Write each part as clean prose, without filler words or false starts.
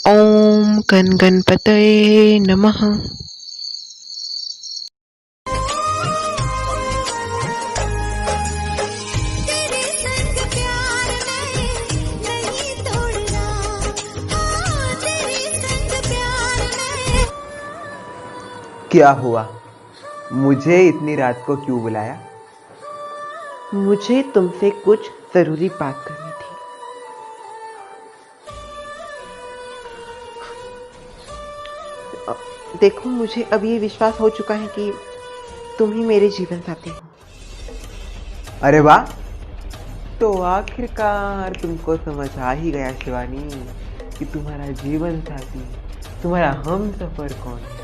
ओम गणपतये नमः। क्या हुआ? मुझे इतनी रात को क्यों बुलाया? मुझे तुमसे कुछ जरूरी बात करनी थी। देखो, मुझे अब ये विश्वास हो चुका है कि तुम ही मेरे जीवन साथी हो। अरे वाह, तो आखिरकार तुमको समझ आ ही गया शिवानी कि तुम्हारा जीवन साथी, तुम्हारा हम सफर कौन है।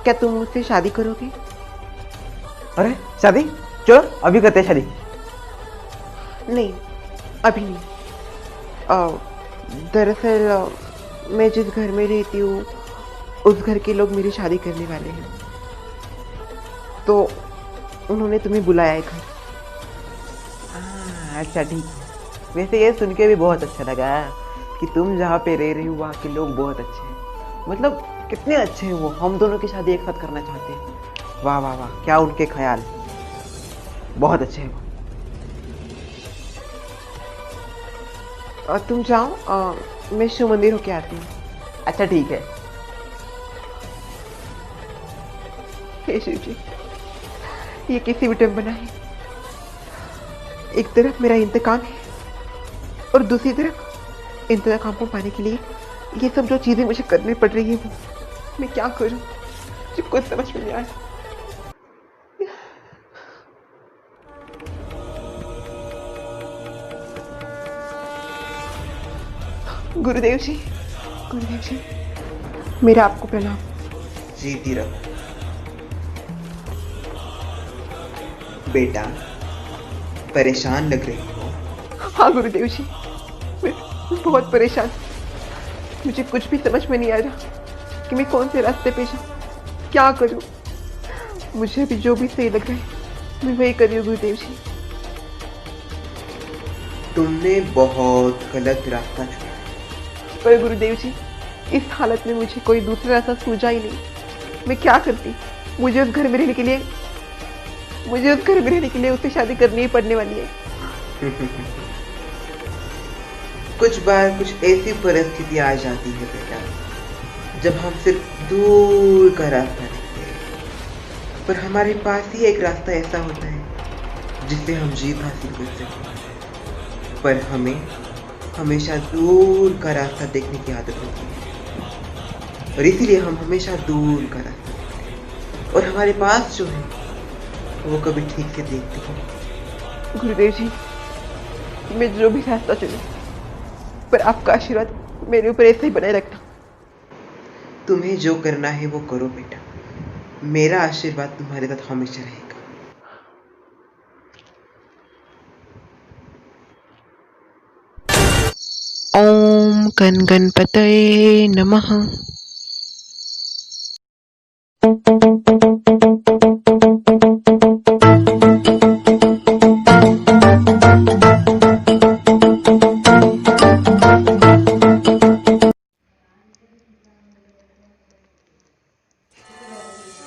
क्या तुम मुझसे शादी करोगे? अरे शादी? चलो अभी करते हैं शादी। नहीं, अभी नहीं। दरअसल मैं जिस घर में रहती हूँ उस घर के लोग मेरी शादी करने वाले हैं, तो उन्होंने तुम्हें बुलाया है घर। अच्छा ठीक है। वैसे ये सुन के भी बहुत अच्छा लगा कि तुम जहाँ पे रह रही हो वहाँ के लोग बहुत अच्छे हैं। मतलब कितने अच्छे हैं वो, हम दोनों की शादी एक साथ करना चाहते हैं। वाह वाह वाह, क्या उनके ख्याल, बहुत अच्छे हैं वो। तुम जाओ, मैं शिव मंदिर होके आती हूँ। अच्छा ठीक है। हे शिव जी, ये कैसी विडंबना है। एक तरफ मेरा इंतकाम है और दूसरी तरफ इंतकाम को पाने के लिए ये सब जो चीजें मुझे करनी पड़ रही है, वो मैं क्या करूं, मुझे कुछ समझ में नहीं आया। गुरुदेव जी, गुरुदेव जी, मेरा आपको प्रणाम। जीती रहो बेटा। परेशान लग रही हो? हाँ गुरुदेव जी, मैं बहुत परेशान हूँ। मुझे कुछ भी समझ में नहीं आ रहा कि मैं कौन से रास्ते पे जाऊँ, क्या करूँ। मुझे अभी जो भी सही लग रहा है मैं वही कर रही हूँ गुरुदेव जी। तुमने बहुत गलत रास्ता चुना। पर गुरुदेव जी, इस हालत में मुझे कोई दूसरा रास्ता सूझा ही नहीं। मैं क्या करती? मुझे उस घर में रहने के लिए उससे शादी करनी ही पड़ने वाली है। कुछ बार कुछ ऐसी परिस्थिति आ जाती है बेटा, जब हम सिर्फ दूर का रास्ता देखते हैं, पर हमारे पास ही एक रास्ता ऐसा होता है जिससे हम जीत हासिल कर सकें। पर हमें हमेशा दूर का रास्ता देखने की आदत होती है, और इसीलिए हम हमेशा दूर का रास्ता देखते हैं, और हमारे पास जो है वो कभी ठीक से देखते ही नहीं। गुरुदेव जी, मैं जो भी रास्ता चुनूं, पर आपका आशीर्वाद मेरे ऊपर ऐसे ही बनाए रखना। तुम्हें जो करना है वो करो बेटा, मेरा आशीर्वाद तुम्हारे साथ हमेशा रहेगा। ओम गणपतये नमः।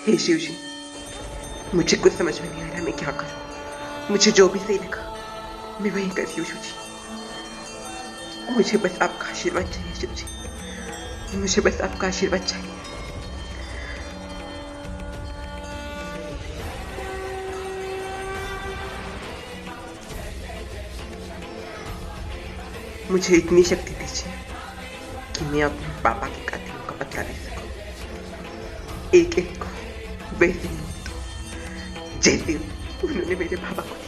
हे शिव जी, मुझे कुछ समझ में नहीं आ रहा मैं क्या करूं। मुझे जो भी सही लगा मैं वही कर रही हूँ शिव जी। मुझे बस आपका आशीर्वाद चाहिए शिव जी, मुझे बस आपका आशीर्वाद चाहिए। मुझे इतनी शक्ति दीजिए कि मैं अपने पापा के कातिलों का पता ले सकूं, एक एक को, वैसे ही तो जैसे उन्होंने मेरे पापा को।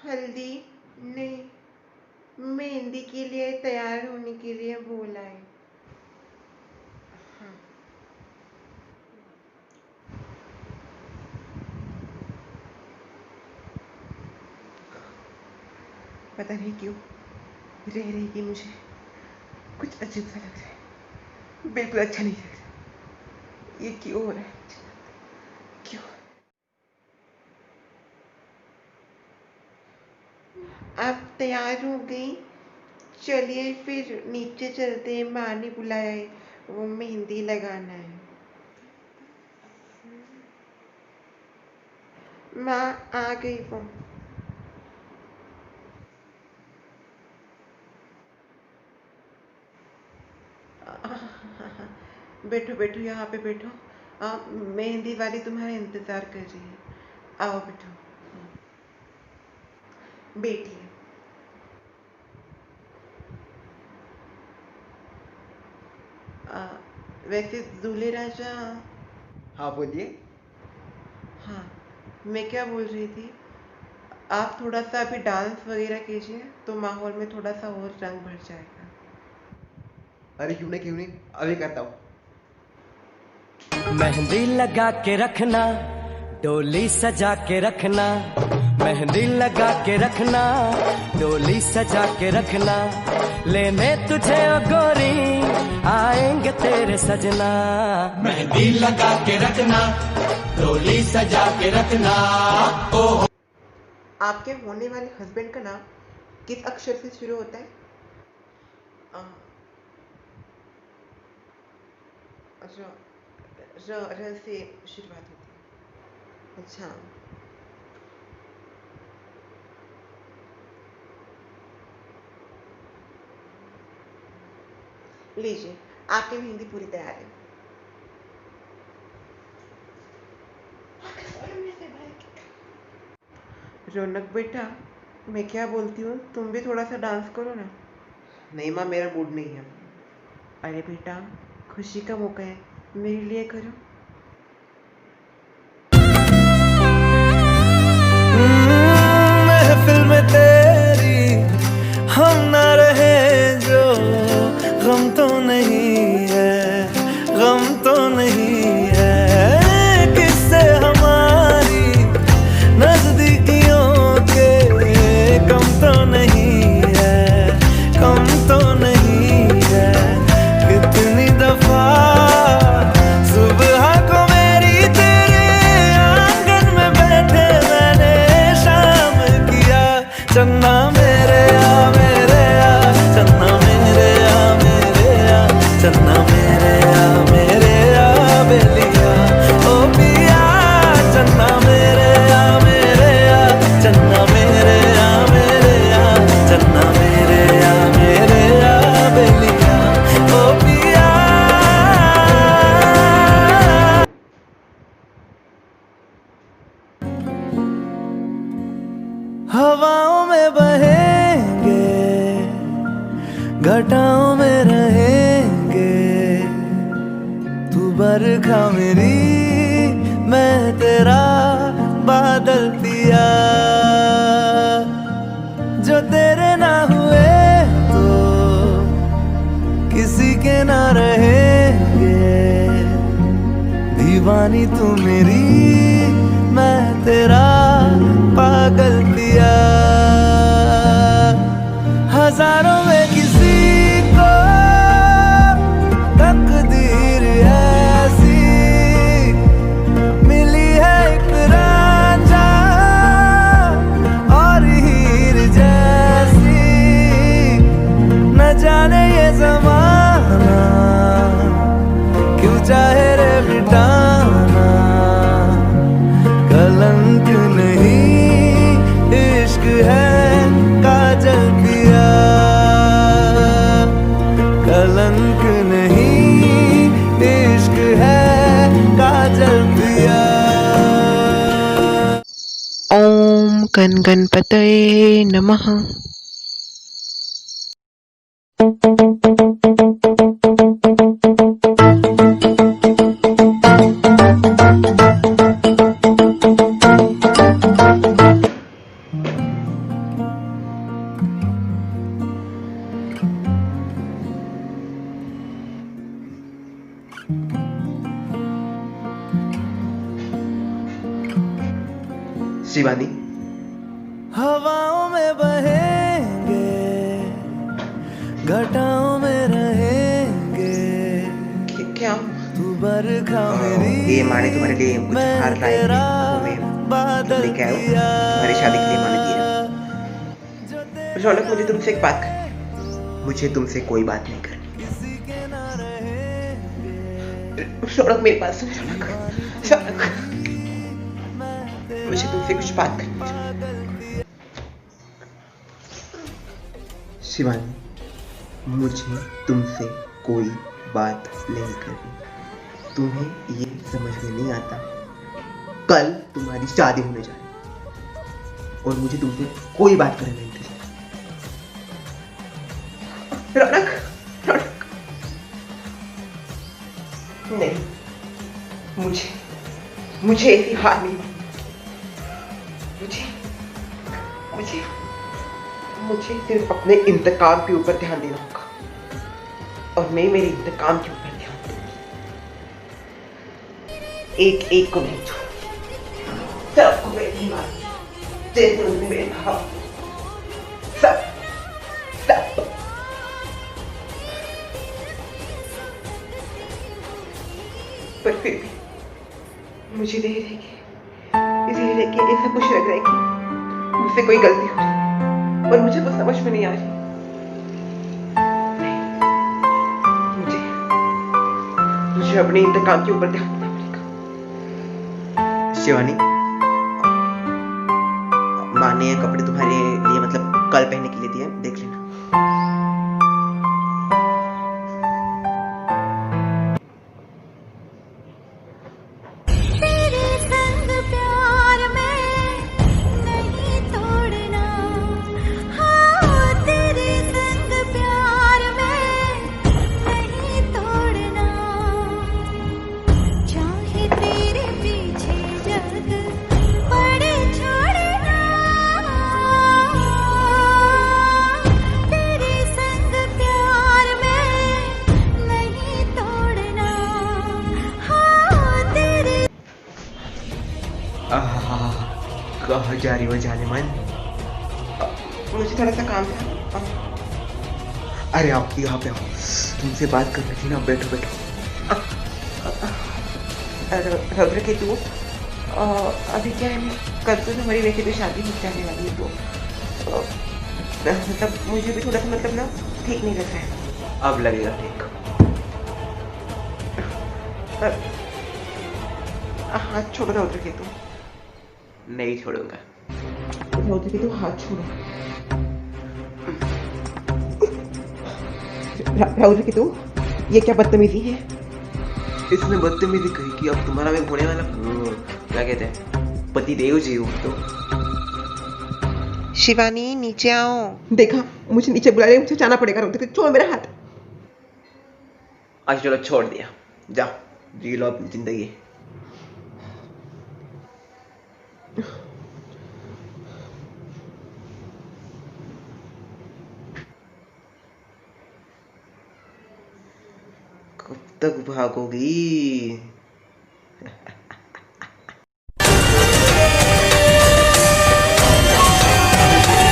हल्दी नहीं, मेहंदी के लिए तैयार होने के लिए बोला है। हाँ। पता नहीं क्यों रह रही कि मुझे कुछ अजीब सा लग रहा है, बिल्कुल अच्छा नहीं लग रहा। ये क्यों हो रहा है? क्यों? आप तैयार हो गई? चलिए फिर नीचे चलते हैं, माँ ने बुलाया है, वो मेहंदी लगाना है। माँ आ गई वो। बैठो बैठो, यहाँ पे बैठो। मेहंदी वाली तुम्हारा इंतजार कर रही है, आओ बैठो। बैठिए। वैसे दूल्हे राजा। हाँ बोलिए। हाँ, मैं क्या बोल रही थी, आप थोड़ा सा अभी डांस वगैरह कीजिए तो माहौल में थोड़ा सा और रंग भर जाएगा। अरे क्यों नहीं, अभी करता हूँ। मेहंदी लगा के रखना, डोली सजा के रखना, मेहंदी लगा के रखना, डोली सजा के रखना, लेने तुझे ओ गोरी आएंगे तेरे सजना। मेहंदी लगा के रखना, डोली सजा के रखना। ओ आपके होने वाले हस्बैंड का नाम किस अक्षर से शुरू होता है? र, र से शुरुआत होती है। अच्छा, लीजिए, आपकी मेहंदी पूरी तैयार है। रौनक बेटा, मैं क्या बोलती हूँ, तुम भी थोड़ा सा डांस करो ना। नहीं माँ, मेरा मूड नहीं है। अरे बेटा, खुशी का मौका है, मेरे लिए करो। महफिल में तेरी हम न रहे जो, गम तो नहीं है, गम तो नहीं है, किससे हमारी नजदीकियों के कम तो नहीं है, कम तो नहीं है। कितनी दफा सुबह को मेरी तेरे आंगन में बैठे मैंने शाम किया। चन्ना मेरे आ चन्ना मेरे आ चन्ना मेरे आ बेलिया ओ पिया। चन्ना मेरे आ चन्ना मेरे आ चन्ना मेरे आ बेलिया ओ पिया। हवाओं में बहेंगे, घटाओं में रहेंगे, तू बरखा मेरी, मैं तेरा बादल पिया। जो तेरे ना हुए तो किसी के ना रहेंगे, दीवानी तू मेरी, मैं तेरा पागल पिया। हजारों में किसी को तकदीर ऐसी मिली है, एक रांझा और हीर जैसी। न जाने ये जमाना क्यों चाहे रे मिटाना, कलंक नहीं इश्क है काजल पिया, कलंक नहीं इश्क है काजल पिया। ओम गण गणपतये नमः। शिवानी, हवाओं में बहेंगे, घटाओं में रहेंगे, क्या तू बरखा मेरी, ये माने तुम्हारे लिए कुछ मैं हार लाए तेरा तुम्हें बादल लेके आया हूँ दिया। तुम्हारी शादी के लिए माने दिया। रौनक, मुझे तुमसे एक बात करनी, मुझे तुमसे कोई बात नहीं करनी। रौनक, मेरी बात सुन। रौनक, मुझे तुमसे कुछ बात करनी है। शिवानी, मुझे तुमसे कोई बात नहीं करनी। तुम्हें ये समझ में नहीं आता, कल तुम्हारी शादी होने जा रही है और मुझे तुमसे कोई बात करने नहीं थी। रौनक, रौनक, नहीं, मुझे ऐसी हार नहीं माननी। मुझे सिर्फ अपने इंतकाम के ऊपर ध्यान देना होगा और मैं मेरे इंतकाम के ऊपर ध्यान दूंगी। एक एक को नहीं छोड़, सबको मेरी मार, जैसे उन्होंने मेरे भाव, सब सब। पर फिर भी मुझे देर है कि ऐसा कुछ लग रहा है कि मुझसे कोई गलती हो रही है और मुझे वो समझ में नहीं आ रही। मुझे अपने इंतकाम के ऊपर ध्यान देना पड़ेगा। शिवानी, माँ ने ये कपड़े तुम्हारे लिए मतलब कल पहनने के लिए दिए, देख लेना। कहाँ जा रही हो जाने मन? मुझे थोड़ा सा काम था। अरे आओ, यहाँ पे आओ, तुमसे बात करनी थी ना। बैठो बैठो। रौद्र के तू अभी क्या है, कल तो हमारी वैसे भी शादी हो जाने वाली है, तो मतलब मुझे भी थोड़ा सा मतलब ना ठीक नहीं लग रहा है। अब लगेगा ठीक। हाथ छोड़ो रौद्र के तू। नहीं छोड़ूंगा। रौद्र के तू हाथ छोड़ो। रौद्र के तू, ये क्या बदतमीजी है? इसमें बदतमीजी कही कि अब तुम्हारा मैं होने वाला क्या कहते हैं, पति देव जी हो तो। शिवानी, नीचे आओ। देखा, मुझे नीचे बुला रहे, मुझे जाना पड़ेगा। रौद्र के छोड़ मेरा हाथ। अच्छा चलो, छोड़ दिया, जाओ जी लो अपनी जिंदगी। कब तक भागोगी?